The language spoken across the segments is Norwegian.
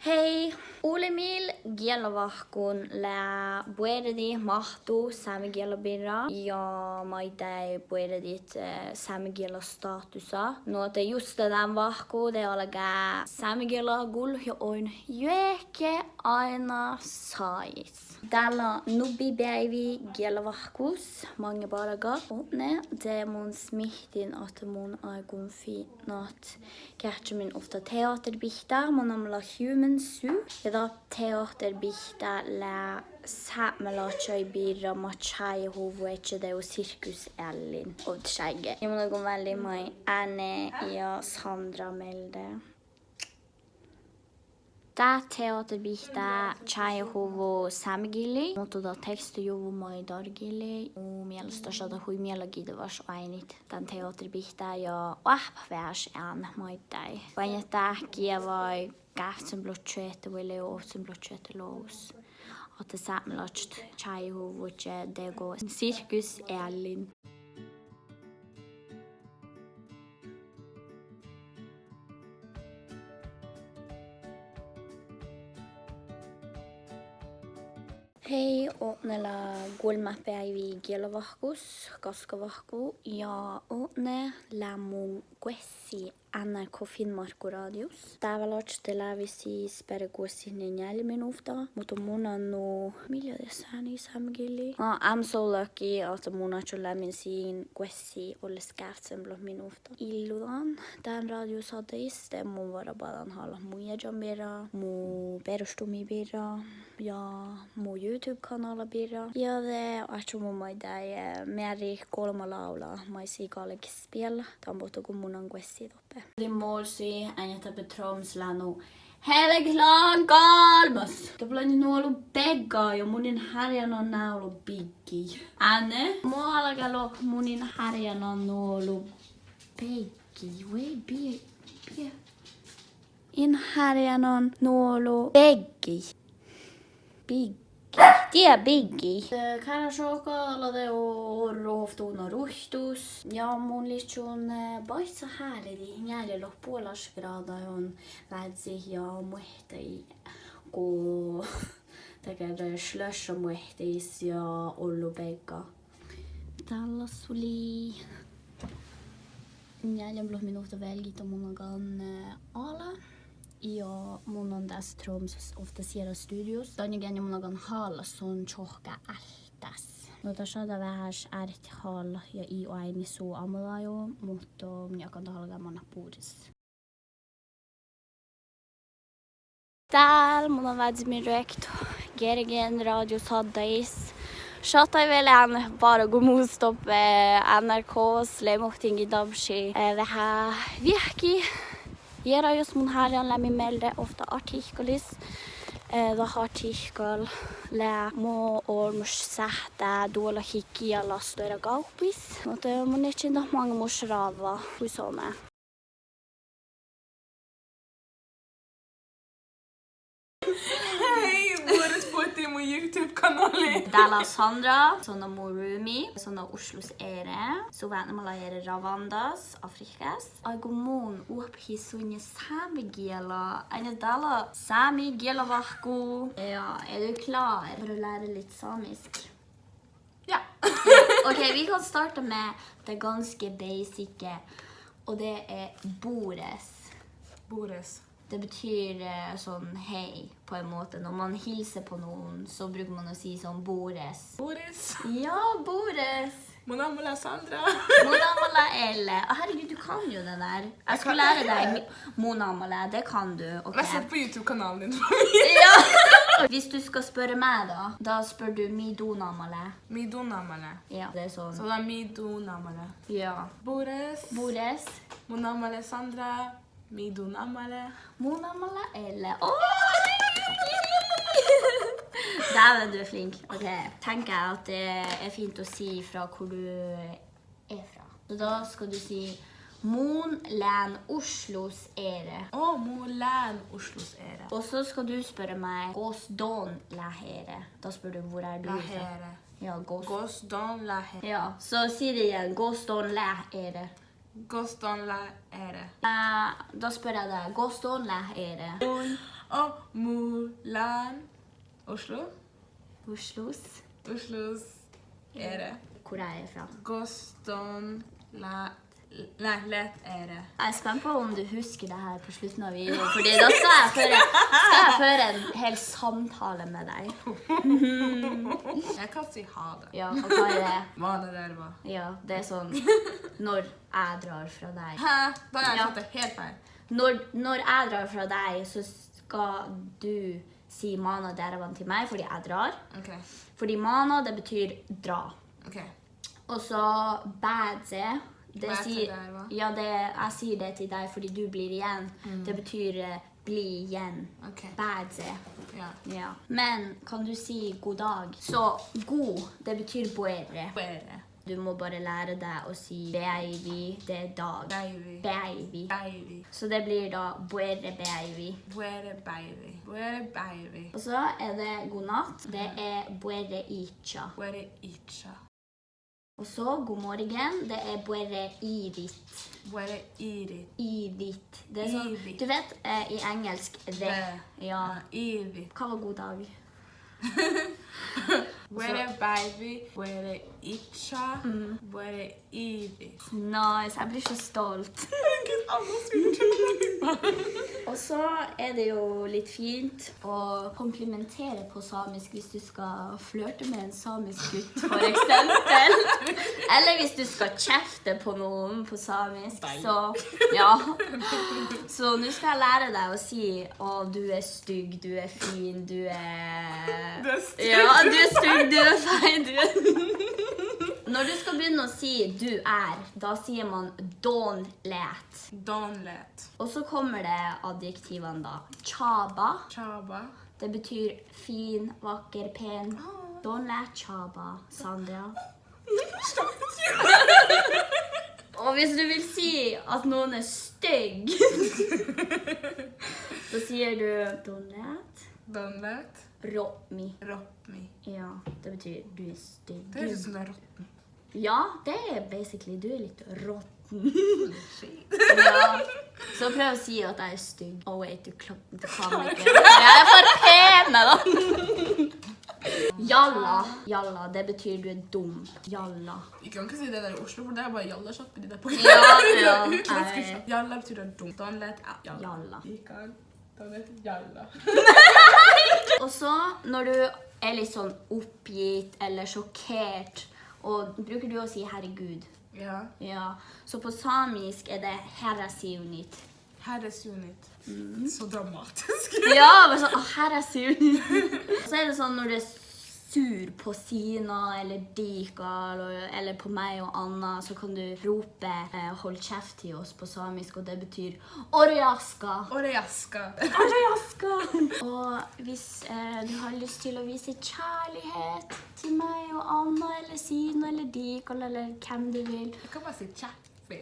Hei, Ulemil Gielavahkun lä pueredi mahtu saamigielabirra ja maitei pueredit saamigiela statusa. Nuote just tämän vahku de alaga saamigiela gul ja on jueke aina sais. Täällä nubbi päivi Gielavahkus mange baraga. Ne det mun smihtin att mun aigun finat kähtsumin ofta teaterbihta mun amla human su. Ja da teaterbihta lä saamelaatjai birra machai huvuetse de och cirkus Ellin och tjäge. Jag mun aigun väldigt mai Anne ja Sandra melde. Tää teaterbihta chai huvu samgili, mutta da tekstu juvu mai dargili. Mielestä sada hui mielenkiintoista vas ainit tän teaterbihta ja värs än maitai. Vain tää kievai kähtsen blotchete vai leosen blotchete los. Att saamelaatjat chai huvu che dego cirkus Ellin. Hei, ootnella gulmapäivi Gielavahkus, Kaskavahku ja ootne lämmun kuessi NRK Finnmarku radios. Täällä lävisi sperkuossinne 4 minuuttia, mutta mun on millä desani samgili. I'm so lucky että mun on lämmin siin kuessi olles kähtsen blot minuuttia. Illudan tämän radiosadeis, det mun vara badan halla muja jambira, mu perustumi birra ja mu YouTube-kanala birra. Ja det että mun maidai meri 3 laula, maisi kallekin spela, tämän kun mun on kuessi toppe. Limolsi ääntä Petromslanu. Helglan kalmas. Kaplan nuolu begga ja munin härjan on naulu biggi. Anne, mualagalo munin härjan on nuolu beggi. Wei bie. In härjan on nuolu beggi. Biggi. Tie biggi. Karashoka de rohtuuna ruhtus. Ja mun lihtsun paitsa hääledi. Njääli puolasgrada on vädsi ja muhtei kun tekee slössä muhteis ja ollu pekka. Tällä suli njääli minuutta välgitä mun ala. Ja mun on tässä Tromsøs ofta siellä studios. Tonigen ja mun on halla sun tjohka ältäs. No tässä on vähän äärit halla ja i och aini så amala jo, mutta minä kan halla manna puudis. Täällä mun on Vladimir Rekt, Gergen radios haddais. Shottai velään bara gå motstopp NRKs leimohtingi dabshi. Vähän vihki. Jera just mun härjan lämmi melde ofta artikelis. Da artikel lä må ormus sähtä duola hikkiä lastoira kaupis. Mutta mun ei chinda mange mus rava huisome. Hei, vuodet puhuttiin mun YouTube-kanali. Täällä on Sandra, sonna mun roomi, sonna Oslos ere. Så vänner man ere Ravandas, Afrikas. Aigu mun uophi sunne saamigiela. Aina täällä saamigiela vahku. Ja, är du klar för att lära lite samisk? Ja. Okej, vi kan starta med det ganska basic. Och det är bores. Bores. Det betyder sån hej på en måte. När man hilser på någon så brukar man att säga sån bores. Bores. Ja, bores. Mun amala Sandra. Monamala Elle. Herregud, du kan ju den där. Jag ska lära dig Monamala, det kan du. Okay. Jag ser på YouTube-kanalen din. Ja. Hvis du ska spöra med då spör du Midonamala. Midonamala. Ja, det är sån. Så det är Midonamala. Ja. Bores. Bores. Monamala Sandra. Midonamala. Monamala Elle. Där du är flink. Okej. Tänker att det är fint att se från var du är från. Så då ska du säga Mon län Oslos ere. Mon län Oslos ere. Och så ska du spöra mig Gåsdon lähere. Då spör du var är du Lähere. Ja, Gåsdon lähere. Ja, så säg det igen. Gåsdon lähere. Gostonla ere. Da spør jeg deg, Gostonla ere. Og Moland. Oslo. Oslos. Oslos ere. Hvor jeg fra. Gostonla. Nei, let ere. Jeg er spent på om du husker det her på slutten av videoen, fordi da skal jeg føre en hel samtale med deg. Jeg kan si ha det. Ja, og hva er det? Hva det der var. Ja, det er sånn, når jeg drar fra deg. Hæ? Da har jeg Ja. satt det helt feil. Når jeg drar fra deg, så skal du si mana deravan til meg, fordi jeg drar. Ok. Fordi mana, det betyr dra. Ok. Og så badze, det Badze sier, der, hva? ja, jeg sier det til deg fordi du blir igjen. Det betyr bli igjen. Ok. Badze. Ja. Ja. Men kan du si god dag? Så god, det betyr boere. Bere. Du må bare lære deg å si baby, det er dag. Baby. Baby. Baby. Så det blir da boere baby. Bere baby. Bere baby. Og så er det god natt. Det er boere icha. Bere icha. Og så god morgen. Det er boere irit. Bere irit. Irit. Det er sånn, Irit. du vet i engelsk det. Ja. Irit. Hva var god dag? Bere baby. Bere icha. Bere irit. Nice. Jeg blir så stolt. Og så er det jo litt fint å komplimentere på samisk hvis du skal flørte med en samisk gutt, for eksempel. Eller hvis du skal kjefte på noen på samisk, så ja. Så nå skal jeg lære deg å si å, du er stygg, du er fin, du er... Du er stygg. Ja, du er stygg, du er feil, du er... Når du skal begynne å si du er, da sier man don let. Donlet. Og så kommer det adjektivene da. Chaba, Chaba. det betyr fin, vakker, pen. Don let chaba, Sandra. Og hvis du vil si at noen er stygg, så sier du don let Donlet. ropmi. Ropmi. Ja, det betyr du er stygg. Det høres ut som det er rotten. Ja, det er basically, du er litt råtten. Shit. Ja, så prøv å si at jeg er stygg. Oh wait, du kan ikke. Jeg er for pene da. Jalla. Jalla, det betyr du er dum. Jalla. Vi kan ikke si det der i Oslo, for det er bare jalla-shop i de der på. Ja. Jalla betyr det er dum. Donlet er jalla. Jalla. Vi kan donlet jalla. Og så, når du er litt sånn oppgitt eller sjokkert, og bruker du å si herregud? Ja. Ja, så på samisk er det herrasiunit. Herresunit. Så dramatisk. Ja, men sånn, herrasiunit. Så er det sånn når du er sur på Sina eller Dika eller på meg og Anna, så kan du rope hold kjeft til oss på samisk, og det betyr orjaska. Orejaska. Orjaska. Og hvis du har lyst til å vise kjærlighet til meg og Anna eller Sina eller Dika eller hvem du vil, Jeg kan bare si kjappi.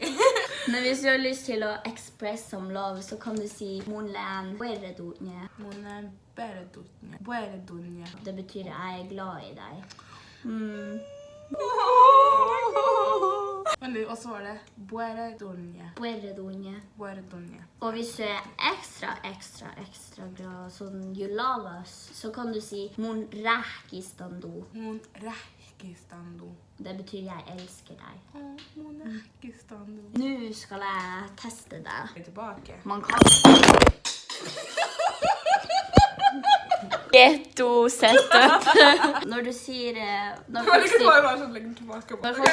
men hvis du har lyst til å express some love, så kan du si monlan bueredunye. Monen beredunje. Beredunje. Det betyr jeg er glad i deg. Og så var det beredunje. Bueredunye. Beredunje. Og hvis du er ekstra glad, sånn you love us, så kan du si mon rähkistandu. Mon rähkistandu. Det betyr jeg elsker deg. Mon rähkistandu. Nå skal jeg teste deg. Jeg er tilbake. Man kan... Ghetto setup. Når du sier... Når folk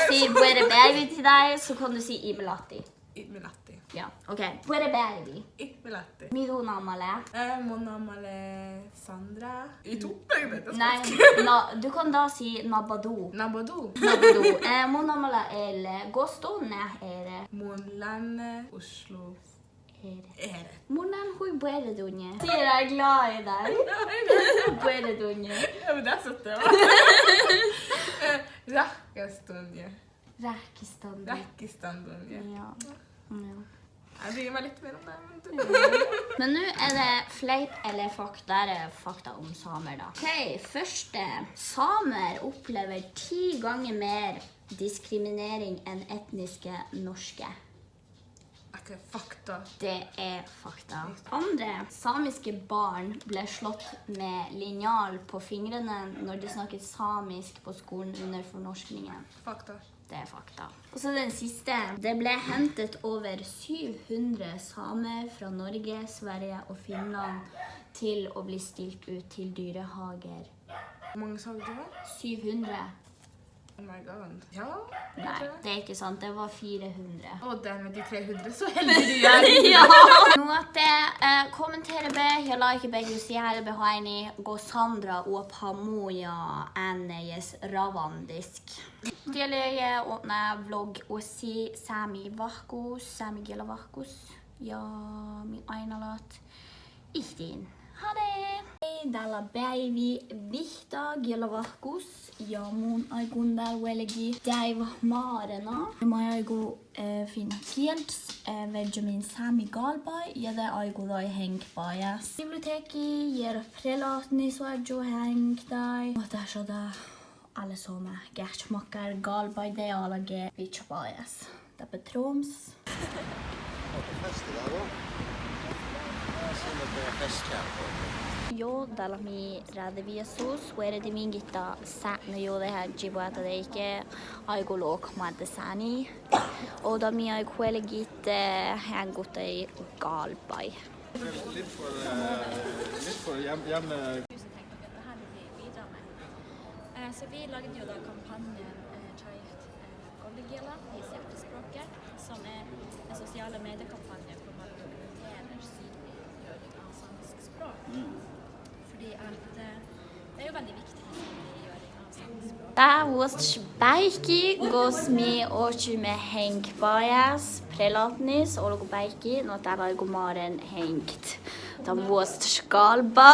sier buere baby til deg, så kan du si imelati. Imelati. Ja, ok. Buere baby. Imelati. Mido namale. Mon namale Sandra. I to? Nei, du kan da si nabado. Nabado. Nabado. Mon namale ele. Gostone ere. Mon lande Oslo. Ere. Monan hui buere dunje. Sier jeg er glad i deg. Buere dunje. Ja, men det er søtt det også. Rakkestundje. Rähkistandu. Rakkestundje. Ja. Jeg bryr meg litt mer om det. Men nå er det fleip eller fakta. Der er fakta om samer da. Ok, første. Samer opplever 10 ganger mer diskriminering enn etniske norske. fakta. Det er fakta. Andre samiske barn ble slått med linjal på fingrene når de snakket samisk på skolen under fornorskningen. Fakta. Det er fakta. Og så den siste. Det ble hentet over 700 samer fra Norge, Sverige og Finland til å bli stilt ut til dyrehager. Hvor mange sa du det var? 700. Oh my god. Ja? Nei, det er ikke sant. Det var 400. Og den med de 300, så heldig du er. Ja! Nuote, kommentere ja like jos jäällä behaini Gosandra og Pamoja äänejes ravandisk. Tielle on vlog osi Sami vahkus, Sami kiela vahkus ja min ainalat ihtiin. Ha det! Täällä päivi vihta kiela vahkus ja mun aikun välvelgi täivä maarena. Mä aiku finna kielts Benjamin Sami galbai ja det aiku doi henkpajas. Biblioteki ger prelatni suadjo henkdai. Och där så där alle som gärtsmackar galbai det alla ge bitchpajas. Det är Troms. Jo, täällä mi radeviesus, ueredi mingita säännö jo det här jibuata deike aiku lokmaddesani. Oda mi aiku huelegit hängutai galpai. Litt for hjemme. Tusen takk for at det her vil vi bidra med. Så vi lagde jo da kampanjen Tjaift Gollegela i hjertespråket, som er en sosiale mediekampanje hvor man dokumenterer synliggjøring av samisk språk. Fordi det er jo veldig viktig synliggjøring av samisk språk. Da was baiki gosmi ochi me henk bajas prelatnis og baiki no täällä aiku maaren henkt. Da was skalba.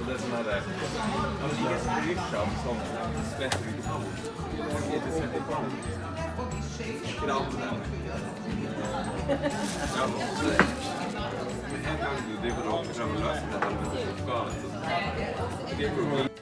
Det er sånn her, ikke så bryrsam som spretter ut på. Ikke så kravene. Ja, så en gang du driver og prøver å løse det her med oppgaven, så